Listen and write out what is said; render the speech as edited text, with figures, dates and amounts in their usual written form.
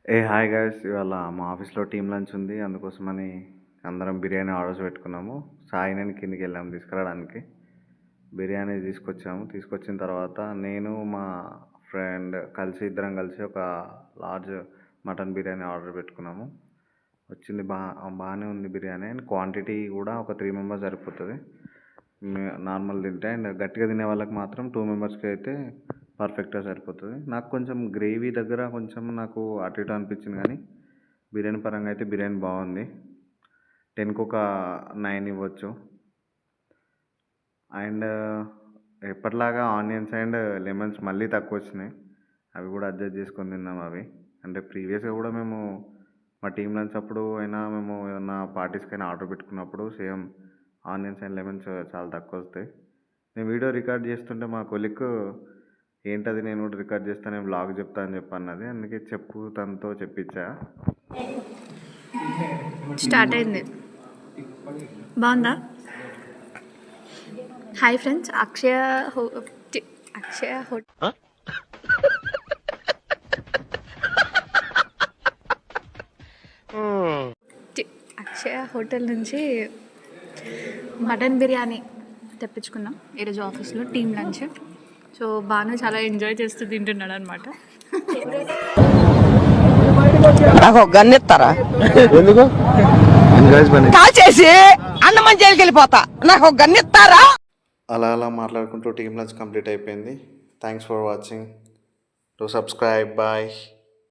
Hi guys, ఇవాళ మా ఆఫీస్లో టీమ్ లంచ్ ఉంది. అందుకోసమని అందరం బిర్యానీ ఆర్డర్స్ పెట్టుకున్నాము. సాయి నేను కిందికి వెళ్ళాము తీసుకురావడానికి. బిర్యానీ తీసుకొచ్చిన తర్వాత నేను మా ఫ్రెండ్ ఇద్దరం కలిసి ఒక లార్జ్ మటన్ బిర్యానీ ఆర్డర్ పెట్టుకున్నాము. వచ్చింది బాగానే ఉంది బిర్యానీ. అండ్ క్వాంటిటీ కూడా ఒక 3 మెంబర్స్ సరిపోతుంది నార్మల్ తింటే. అండ్ గట్టిగా తినే వాళ్ళకి మాత్రం 2 మెంబర్స్కి అయితే పర్ఫెక్ట్గా సరిపోతుంది. నాకు కొంచెం గ్రేవీ దగ్గర కొంచెం నాకు అటు ఇటు అనిపించింది, కానీ బిర్యానీ పరంగా అయితే బిర్యానీ బాగుంది. 10కి ఒక 9 ఇవ్వచ్చు. అండ్ ఎప్పటిలాగా ఆనియన్స్ అండ్ లెమన్స్ మళ్ళీ తక్కువ వచ్చినాయి. అవి కూడా అడ్జస్ట్ చేసుకొని తిన్నాం. అవి అంటే ప్రీవియస్గా కూడా మేము మా టీం లంచ్ అప్పుడు అయినా మేము ఏదన్నా పార్టీస్కైనా ఆర్డర్ పెట్టుకున్నప్పుడు సేమ్ ఆనియన్స్ అండ్ లెమన్స్ చాలా తక్కువ వస్తాయి. నేను వీడియో రికార్డ్ చేస్తుంటే మా కొలిక్ ఏంటది, నేను కూడా రికార్డ్ చేస్తాను, నేను బ్లాగ్ చెప్తా అని చెప్పన్నది. అందుకే తనతో చెప్పించా. స్టార్ట్ అయింది. బాగుందా? హాయ్ ఫ్రెండ్స్, అక్షయ హోటల్ నుంచి మటన్ బిర్యానీ తెప్పించుకున్నాం ఈరోజు ఆఫీస్లో టీమ్ లంచ్. సో బాను చాలా ఎంజాయ్ చేస్తూ తింటున్నాడు అనమాట. నాకు గన్నెత్తారా? ఎందుకు కాల్ చేసి అన్నమని జైలుకి వెళ్ళిపోతా. నాకు గన్నెత్తారా? అలా మాట్లాడుకుంటూ టీమ్ లంచ్ కంప్లీట్ అయిపోయింది. Thanks for watching. To subscribe. Bye.